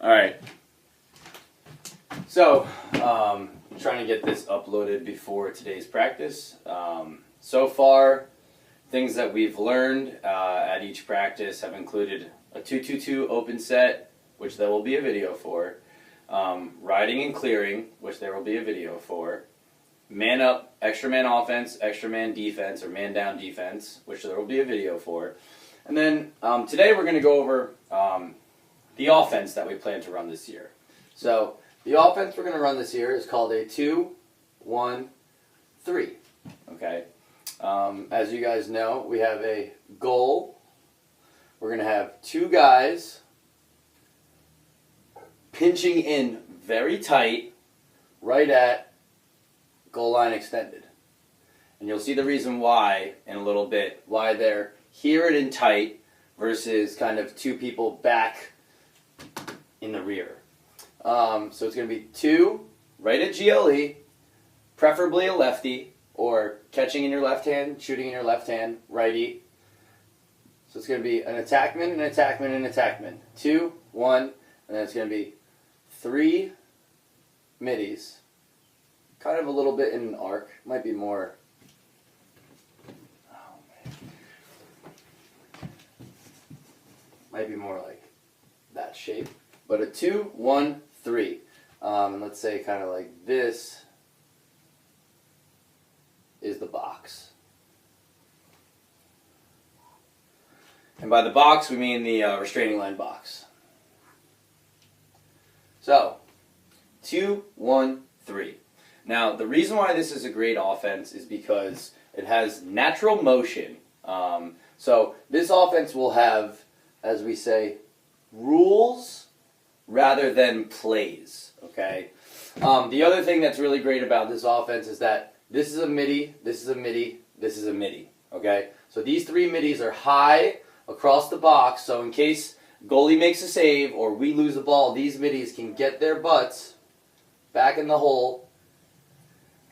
All right. So, trying to get this uploaded before today's practice. So far, things that we've learned at each practice have included a 2-2-2 open set, which there will be a video for, riding and clearing, which there will be a video for, man up, extra man offense, extra man defense, or man down defense, which there will be a video for. And then today we're going to go over the offense that we plan to run this year. So the offense we're going to run this year is called a 2-1-3. Okay. As you guys know, we have a goal. We're going to have two guys pinching in very tight, right at goal line extended. And you'll see the reason why in a little bit, why they're here and in tight versus kind of two people back in the rear. So it's going to be two right at GLE, preferably a lefty, or catching in your left hand, shooting in your left hand, righty. So it's going to be an attackman, an attackman, an attackman. 2, 1, and then it's going to be 3 middies. Kind of a little bit in an arc. Might be more. Oh, man. Might be more like that shape. But a 2, 1, 3. And let's say kind of like this is the box. And by the box, we mean the restraining line box. So, 2, 1, 3. Now, the reason why this is a great offense is because it has natural motion. So, this offense will have, as we say, rules rather than plays. Okay. The other thing that's really great about this offense is that this is a midi, this is a midi, this is a midi. Okay. So these 3 middies are high across the box. So in case goalie makes a save or we lose the ball, these middies can get their butts back in the hole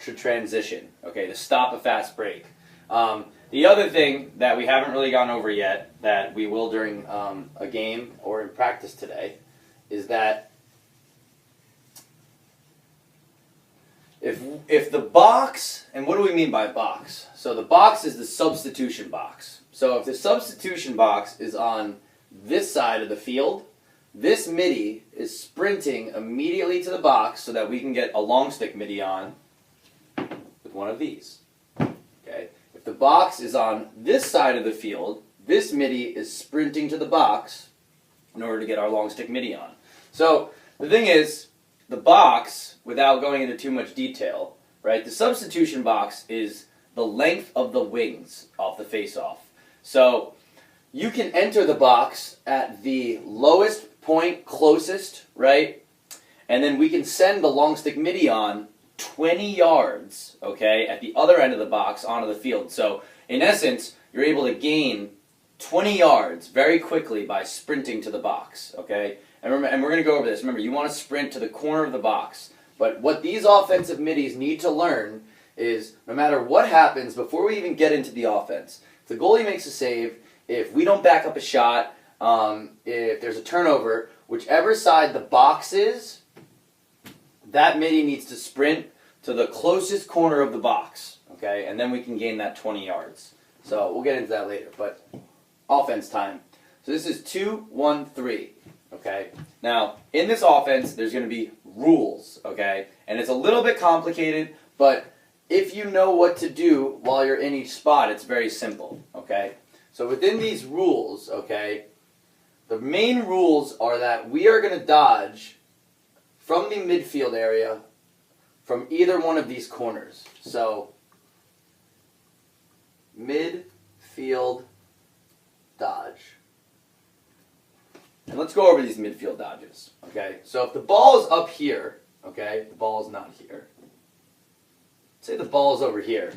to transition. Okay, to stop a fast break. The other thing that we haven't really gone over yet, that we will during a game or in practice today, is that if the box, and what do we mean by box? So the box is the substitution box. So if the substitution box is on this side of the field, this midi is sprinting immediately to the box so that we can get a long stick midi on with one of these. Okay. If the box is on this side of the field, this midi is sprinting to the box in order to get our long stick midi on. So the thing is, the box, without going into too much detail, right? The substitution box is the length of the wings off the face-off. So you can enter the box at the lowest point closest, right? And then we can send the long stick midi on 20 yards, okay, at the other end of the box onto the field. So in essence, you're able to gain 20 yards very quickly by sprinting to the box, okay? And we're going to go over this. Remember, you want to sprint to the corner of the box. But what these offensive middies need to learn is no matter what happens before we even get into the offense, if the goalie makes a save, if we don't back up a shot, if there's a turnover, whichever side the box is, that midi needs to sprint to the closest corner of the box, okay? And then we can gain that 20 yards. So we'll get into that later, but offense time. So this is 2, 1, 3. Okay. Now, in this offense, there's going to be rules, okay? And it's a little bit complicated, but if you know what to do while you're in each spot, it's very simple, okay? So within these rules, okay, the main rules are that we are going to dodge from the midfield area from either one of these corners. So, midfield dodge. And let's go over these midfield dodges, okay? So if the ball is up here, okay, the ball is not here. Say the ball is over here.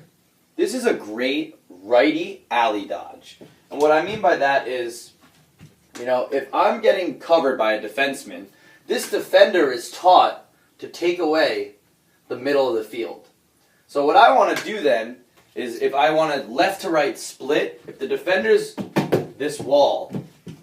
This is a great righty alley dodge. And what I mean by that is, you know, if I'm getting covered by a defenseman, this defender is taught to take away the middle of the field. So what I want to do then is if I want a left to right split, if the defender's this wall,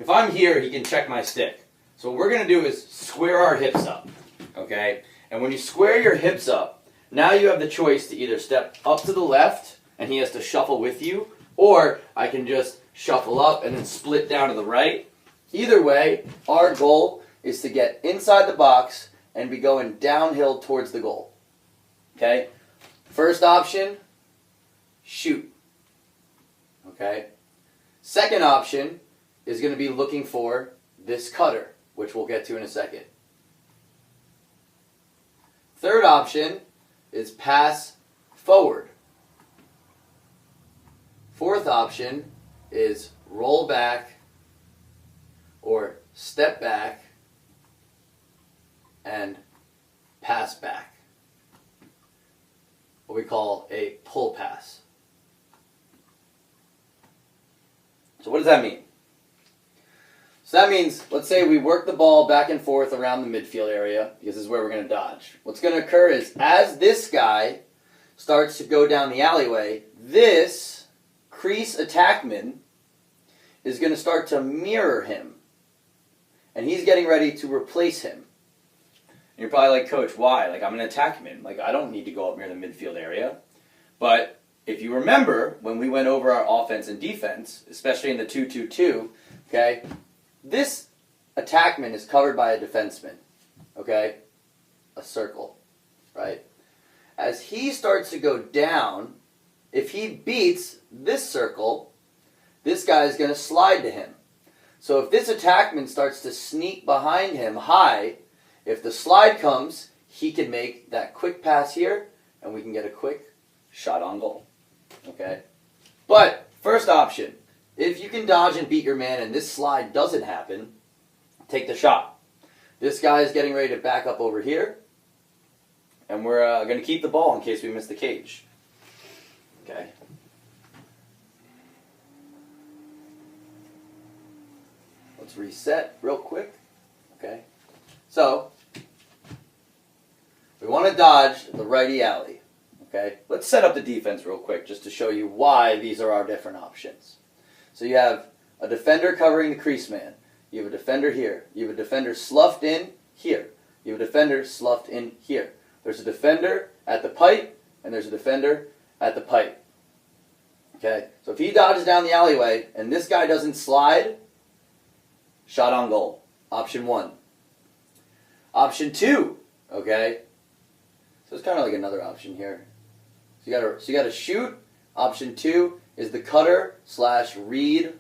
if I'm here, he can check my stick. So what we're going to do is square our hips up, okay? And when you square your hips up, now you have the choice to either step up to the left and he has to shuffle with you, or I can just shuffle up and then split down to the right. Either way, our goal is to get inside the box and be going downhill towards the goal. Okay? First option, shoot. Okay? Second option is going to be looking for this cutter, which we'll get to in a second. Third option is pass forward. Fourth option is roll back or step back and pass back. What we call a pull pass. So what does that mean? So that means, let's say we work the ball back and forth around the midfield area, because this is where we're going to dodge. What's going to occur is, as this guy starts to go down the alleyway, this crease attackman is going to start to mirror him. And he's getting ready to replace him. And you're probably like, Coach, why? Like, I'm an attackman. Like, I don't need to go up near the midfield area. But if you remember, when we went over our offense and defense, especially in the 2-2-2, okay, this attackman is covered by a defenseman, okay, a circle, right? As he starts to go down, if he beats this circle, this guy is going to slide to him. So if this attackman starts to sneak behind him high, if the slide comes, he can make that quick pass here, and we can get a quick shot on goal, okay? But first option, if you can dodge and beat your man and this slide doesn't happen, take the shot. This guy is getting ready to back up over here, and we're going to keep the ball in case we miss the cage. Okay. Let's reset real quick. Okay. So, we want to dodge the righty alley. Okay. Let's set up the defense real quick just to show you why these are our different options. So you have a defender covering the crease man. You have a defender here. You have a defender sloughed in here. You have a defender sloughed in here. There's a defender at the pipe, and there's a defender at the pipe. Okay? So if he dodges down the alleyway, and this guy doesn't slide, shot on goal. Option 1. Option 2, okay? So it's kind of like another option here. So you got to shoot. Option 2 is the cutter / read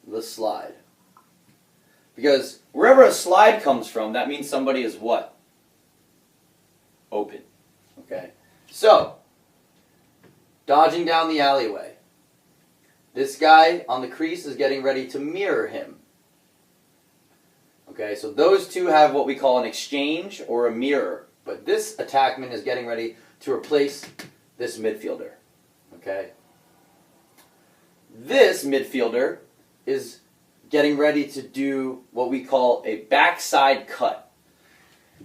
the slide. Because wherever a slide comes from, that means somebody is what? Open. Okay? So, dodging down the alleyway. This guy on the crease is getting ready to mirror him. Okay, so those two have what we call an exchange or a mirror. But this attackman is getting ready to replace this midfielder. Okay? This midfielder is getting ready to do what we call a backside cut.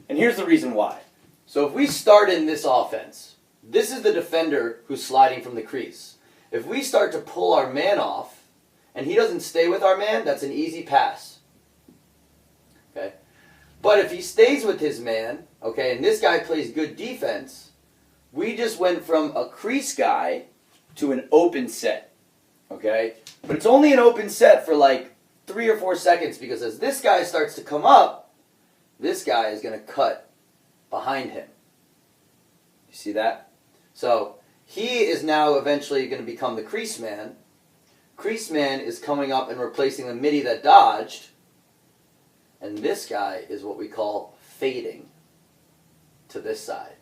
And here's the reason why. So if we start in this offense, this is the defender who's sliding from the crease. If we start to pull our man off, and he doesn't stay with our man, that's an easy pass. Okay? But if he stays with his man, okay, and this guy plays good defense, we just went from a crease guy to an open set. Okay? But it's only an open set for like 3 or 4 seconds, because as this guy starts to come up, this guy is going to cut behind him. You see that? So he is now eventually going to become the crease man. Crease man is coming up and replacing the midi that dodged. And this guy is what we call fading to this side.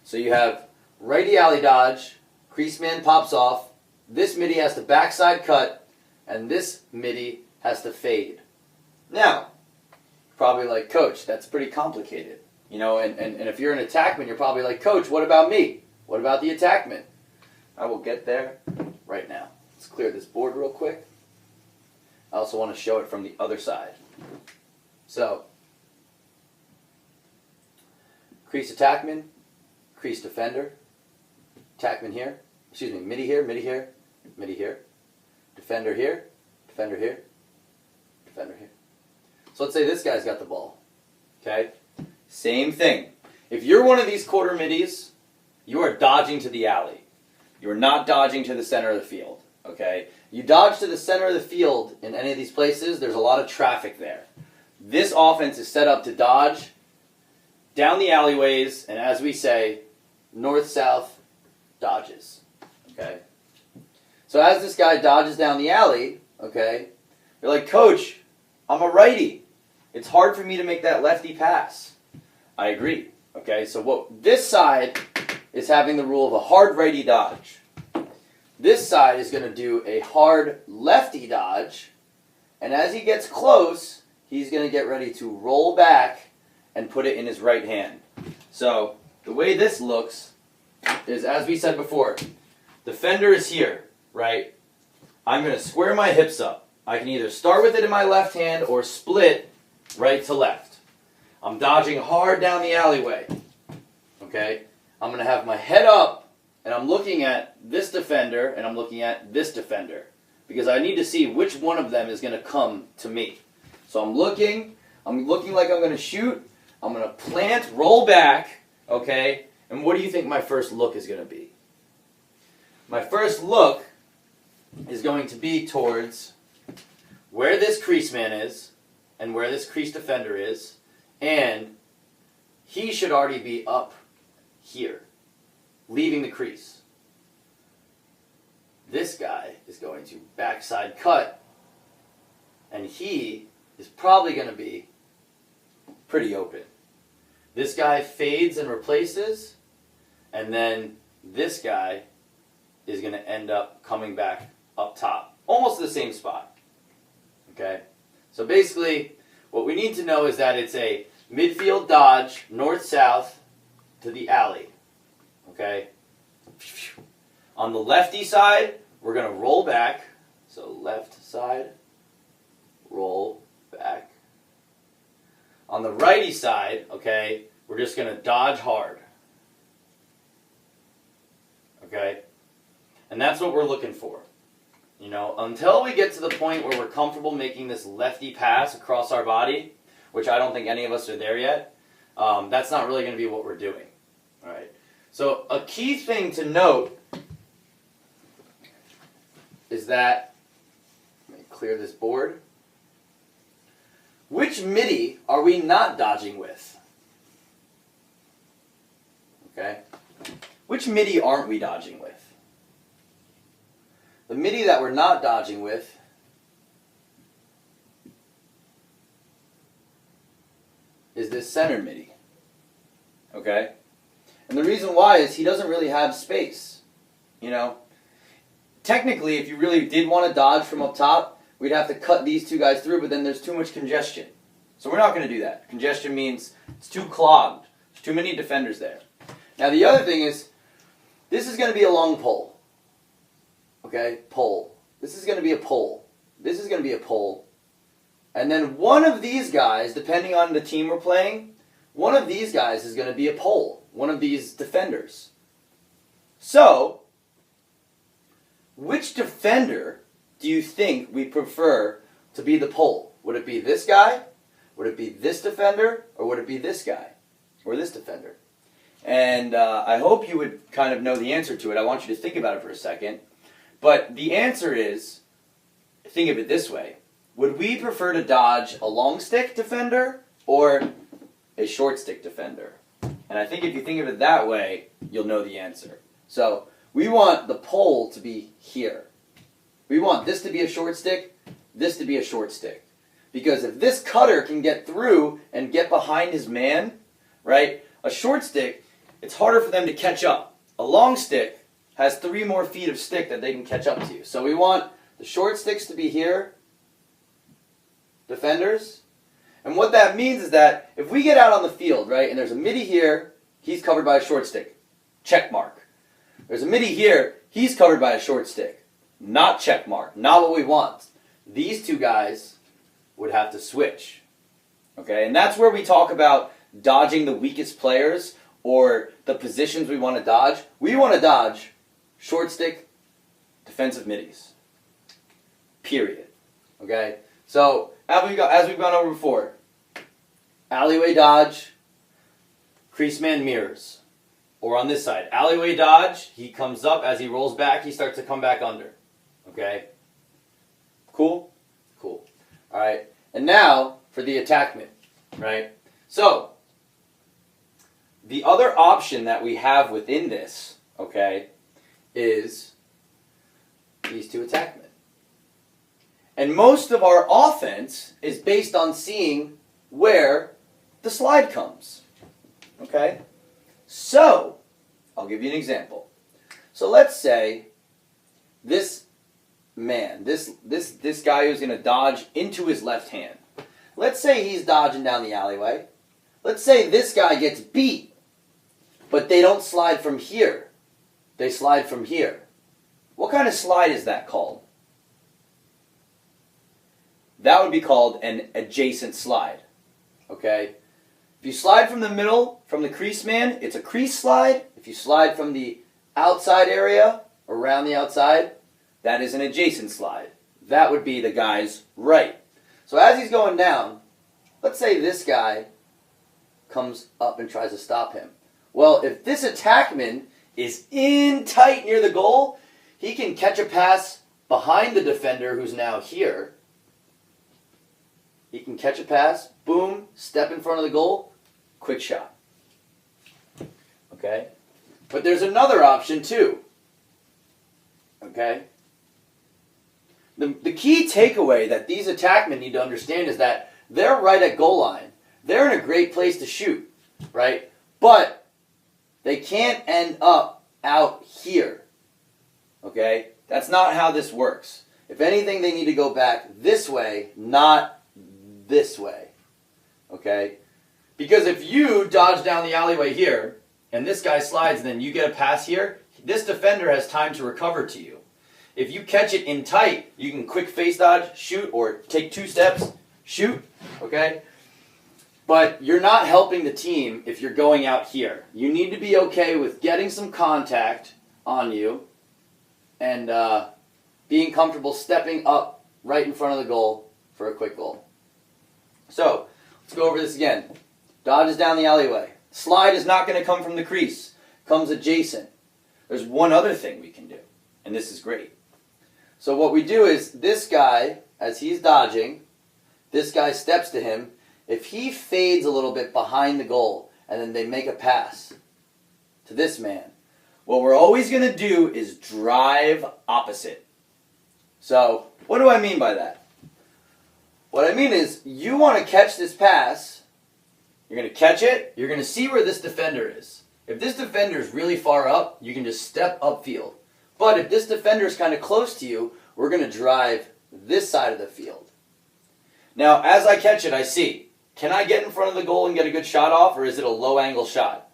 So you have righty alley dodge, crease man pops off, this midi has to backside cut, and this midi has to fade. Now, probably like, Coach, that's pretty complicated. You know, and if you're an attackman, you're probably like, Coach, what about me? What about the attackman? I will get there right now. Let's clear this board real quick. I also want to show it from the other side. So, crease attackman, crease defender, attackman here, excuse me, midi here, midi here, midi here, defender here, defender here, defender here. So So let's say this guy's got the ball. Okay? Same thing. If you're one of these quarter middies, you are dodging to the alley. You are not dodging to the center of the field. Okay? You dodge to the center of the field in any of these places, there's a lot of traffic there. This offense is set up to dodge down the alleyways, and as we say, north-south dodges. Okay? So as this guy dodges down the alley, okay, you're like, Coach, I'm a righty. It's hard for me to make that lefty pass. I agree. Okay, so what this side is having the rule of a hard righty dodge. This side is going to do a hard lefty dodge, and as he gets close, he's going to get ready to roll back and put it in his right hand. So the way this looks is, as we said before, the fender is here, right? I'm going to square my hips up. I can either start with it in my left hand or split right to left. I'm dodging hard down the alleyway. Okay? I'm going to have my head up, and I'm looking at this defender, and I'm looking at this defender, because I need to see which one of them is going to come to me. So I'm looking like I'm going to shoot, I'm going to plant, roll back, okay? And what do you think my first look is going to be? My first look is going to be towards where this crease man is and where this crease defender is, and he should already be up here, leaving the crease. This guy is going to backside cut, and he is probably going to be pretty open. This guy fades and replaces, and then this guy is going to end up coming back up top, almost the same spot. Okay? So basically, what we need to know is that it's a midfield dodge, north-south, to the alley. Okay? On the lefty side, we're going to roll back. So left side, roll back. On the righty side, okay, we're just going to dodge hard. Okay? And that's what we're looking for. You know, until we get to the point where we're comfortable making this lefty pass across our body, which I don't think any of us are there yet, that's not really going to be what we're doing. All right. So a key thing to note is that, let me clear this board. Which midi are we not dodging with? Okay? Which midi aren't we dodging with? The midi that we're not dodging with is this center midi. Okay? And the reason why is he doesn't really have space. You know? Technically, if you really did want to dodge from up top, we'd have to cut these two guys through, but then there's too much congestion. So we're not going to do that. Congestion means it's too clogged. There's too many defenders there. Now the other thing is, this is going to be a long pole. Okay? Pole. This is going to be a pole. This is going to be a pole. And then one of these guys, depending on the team we're playing, one of these guys is going to be a pole. One of these defenders. So, which defender do you think we prefer to be the pole? Would it be this guy? Would it be this defender? Or would it be this guy? Or this defender? And I hope you would kind of know the answer to it. I want you to think about it for a second. But the answer is, think of it this way. Would we prefer to dodge a long stick defender or a short stick defender? And I think if you think of it that way, you'll know the answer. So, we want the pole to be here. We want this to be a short stick, this to be a short stick. Because if this cutter can get through and get behind his man, right, a short stick, it's harder for them to catch up. A long stick has 3 more feet of stick that they can catch up to. So we want the short sticks to be here, defenders. And what that means is that if we get out on the field, right, and there's a midi here, he's covered by a short stick. Check mark. There's a midi here, he's covered by a short stick. Not check mark. Not what we want. These two guys would have to switch. Okay, and that's where we talk about dodging the weakest players or the positions we want to dodge. We want to dodge short stick defensive middies. Period. Okay? So, as we've gone over before, alleyway dodge, crease man mirrors. Or on this side, alleyway dodge, he comes up, as he rolls back, he starts to come back under. Okay? Cool? Cool. Alright, and now for the attackment, right? So, the other option that we have within this, okay, is these two attackmen. And most of our offense is based on seeing where the slide comes. Okay? So, I'll give you an example. So let's say this man, this guy who's going to dodge into his left hand. Let's say he's dodging down the alleyway. Let's say this guy gets beat, but they don't slide from here. They slide from here. What kind of slide is that called? That would be called an adjacent slide. Okay? If you slide from the middle, from the crease man, it's a crease slide. If you slide from the outside area, around the outside, that is an adjacent slide. That would be the guy's right. So as he's going down, let's say this guy comes up and tries to stop him. Well, if this attackman is in tight near the goal, he can catch a pass behind the defender who's now here. He can catch a pass, boom, step in front of the goal, quick shot. Okay? But there's another option too. Okay? The key takeaway that these attackmen need to understand is that they're right at goal line. They're in a great place to shoot, right? But they can't end up out here. Okay? That's not how this works. If anything, they need to go back this way, not this way. Okay? Because if you dodge down the alleyway here, and this guy slides, and then you get a pass here, this defender has time to recover to you. If you catch it in tight, you can quick face dodge, shoot, or take 2 steps, shoot, okay? But you're not helping the team if you're going out here. You need to be okay with getting some contact on you and being comfortable stepping up right in front of the goal for a quick goal. So, let's go over this again. Dodges down the alleyway. Slide is not going to come from the crease. Comes adjacent. There's one other thing we can do, and this is great. So what we do is, this guy, as he's dodging, this guy steps to him. If he fades a little bit behind the goal, and then they make a pass to this man, what we're always going to do is drive opposite. So, what do I mean by that? What I mean is, you want to catch this pass, you're going to catch it, you're going to see where this defender is. If this defender is really far up, you can just step upfield. But if this defender is kind of close to you, we're going to drive this side of the field. Now, as I catch it, I see, can I get in front of the goal and get a good shot off, or is it a low-angle shot?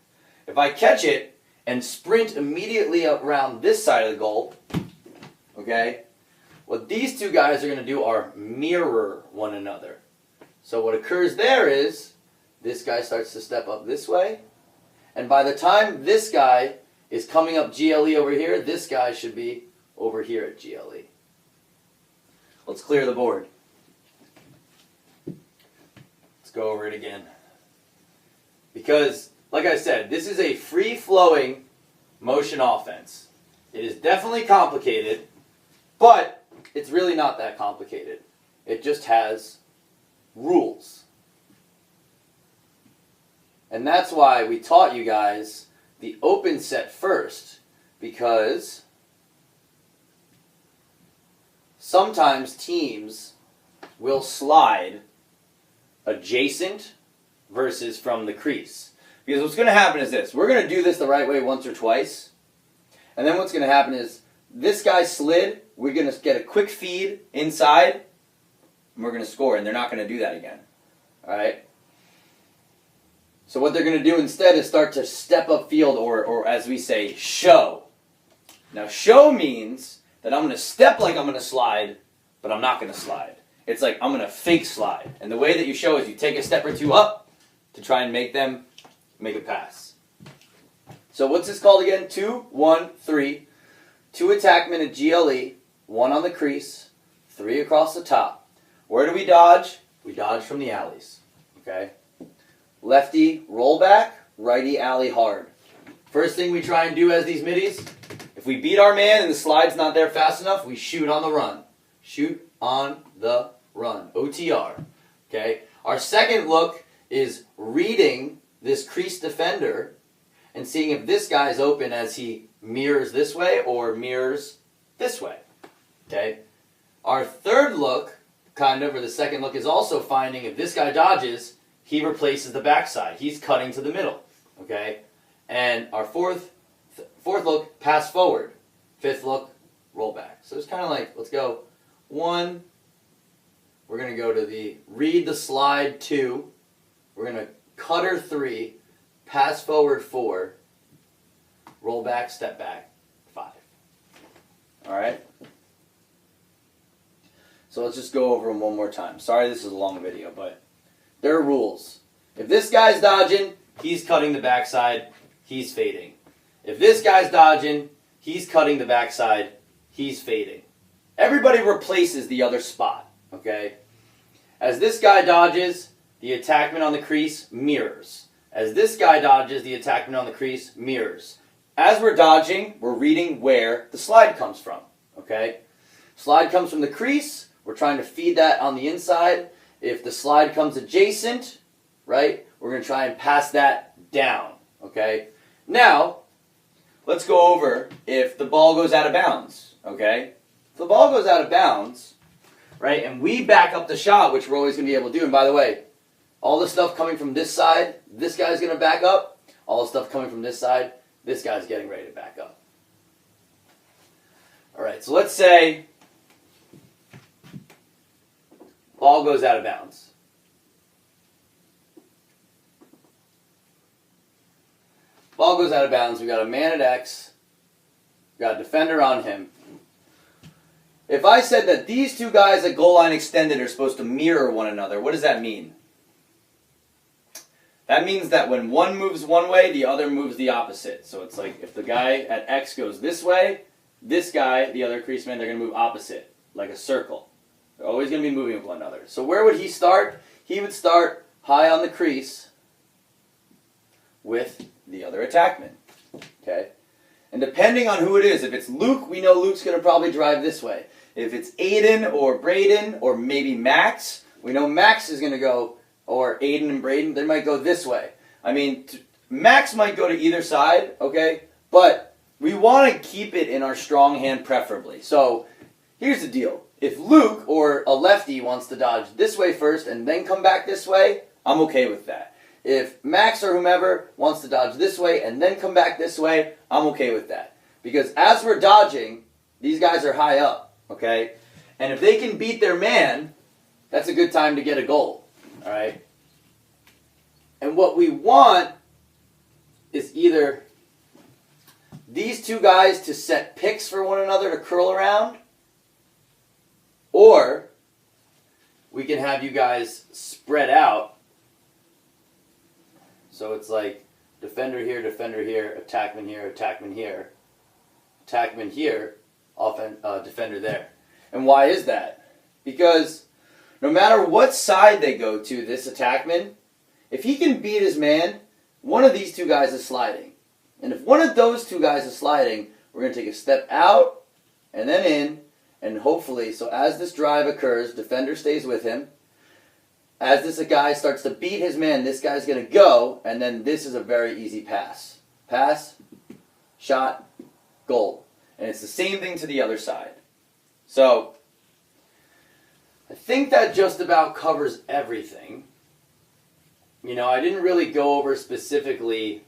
If I catch it and sprint immediately around this side of the goal, okay, what these two guys are going to do are mirror one another. So what occurs there is, this guy starts to step up this way, and by the time this guy is coming up GLE over here, this guy should be over here at GLE. Let's clear the board. Let's go over it again. Because, like I said, this is a free-flowing motion offense. It is definitely complicated, but it's really not that complicated. It just has rules. And that's why we taught you guys the open set first, because sometimes teams will slide adjacent versus from the crease. Because what's going to happen is this. We're going to do this the right way once or twice. And then what's going to happen is this guy slid. We're going to get a quick feed inside. And we're going to score. And they're not going to do that again. Alright? So what they're going to do instead is start to step up field, or as we say, show. Now show means that I'm going to step like I'm going to slide, but I'm not going to slide. It's like I'm going to fake slide. And the way that you show is you take a step or two up to try and make them make a pass. So what's this called again? 2, 1, 3. 2 attackmen at GLE, 1 on the crease, 3 across the top. Where do we dodge? We dodge from the alleys. Okay? Lefty, roll back. Righty, alley hard. First thing we try and do as these middies, if we beat our man and the slide's not there fast enough, we shoot on the run. Shoot on the run. OTR. Okay? Our second look is reading this crease defender and seeing if this guy's open as he mirrors this way or mirrors this way. Okay? Our third look, or the second look, is also finding if this guy dodges, he replaces the backside. He's cutting to the middle. Okay? And our fourth look, pass forward. Fifth look, roll back. So it's kind of like, let's go 1. We're going to go to the read the slide 2. We're going to cutter 3, pass forward 4, roll back, step back 5. All right? So let's just go over them one more time. Sorry this is a long video, but there are rules. If this guy's dodging, he's cutting the backside, he's fading. If this guy's dodging, he's cutting the backside, he's fading. Everybody replaces the other spot, okay? As this guy dodges, the attackman on the crease mirrors. As this guy dodges, the attackman on the crease mirrors. As we're dodging, we're reading where the slide comes from, okay? Slide comes from the crease. We're trying to feed that on the inside. If the slide comes adjacent, right, we're going to try and pass that down, okay? Now, let's go over if the ball goes out of bounds, okay? If the ball goes out of bounds, right, and we back up the shot, which we're always going to be able to do, and by the way, all the stuff coming from this side, this guy's going to back up. All the stuff coming from this side, this guy's getting ready to back up. All right, so let's say ball goes out of bounds. Ball goes out of bounds. We got a man at X. We got a defender on him. If I said that these two guys at goal line extended are supposed to mirror one another, what does that mean? That means that when one moves one way, the other moves the opposite. So it's like if the guy at X goes this way, this guy, the other crease man, they're going to move opposite, like a circle. They're always going to be moving with one another. So where would he start? He would start high on the crease with the other attackman. Okay? And depending on who it is, if it's Luke, we know Luke's going to probably drive this way. If it's Aiden or Braden or maybe Max, we know Max is going to go, or Aiden and Braden, they might go this way. I mean, Max might go to either side, okay? But we want to keep it in our strong hand preferably. So here's the deal. If Luke or a lefty wants to dodge this way first and then come back this way, I'm okay with that. If Max or whomever wants to dodge this way and then come back this way, I'm okay with that. Because as we're dodging, these guys are high up, okay? And if they can beat their man, that's a good time to get a goal, all right? And what we want is either these two guys to set picks for one another to curl around, or we can have you guys spread out. So it's like defender here, attackman here, attackman here, defender there. And why is that? Because no matter what side they go to, this attackman, if he can beat his man, one of these two guys is sliding. And if one of those two guys is sliding, we're going to take a step out and then in, and hopefully, so as this drive occurs, defender stays with him. As this guy starts to beat his man, this guy's going to go, and then this is a very easy pass. Pass, shot, goal. And it's the same thing to the other side. So, I think that just about covers everything. You know, I didn't really go over specifically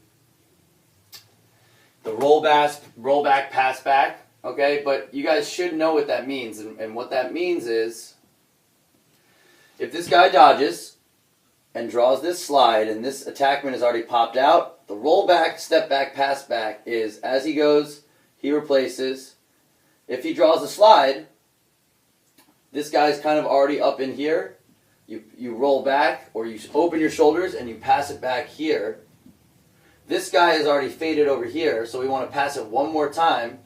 the rollback, pass back, okay? But you guys should know what that means. And what that means is, if this guy dodges and draws this slide and this attackman has already popped out, the rollback, step back, pass back is as he goes, he replaces. If he draws a slide, this guy's kind of already up in here. You roll back, or you open your shoulders and you pass it back here. This guy is already faded over here, so we want to pass it one more time.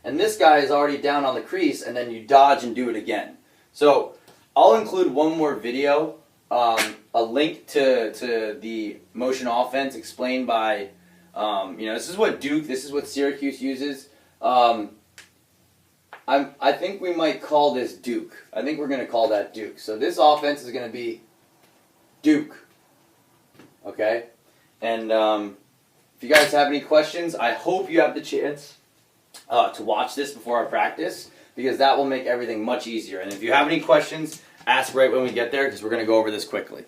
And this guy is already down on the crease, and then you dodge and do it again. So I'll include one more video, a link to the motion offense explained by, this is what Syracuse uses. I think we might call this Duke. I think we're going to call that Duke. So this offense is going to be Duke. Okay? And if you guys have any questions, I hope you have the chance to watch this before our practice, because that will make everything much easier. And if you have any questions, ask right when we get there, because we're going to go over this quickly.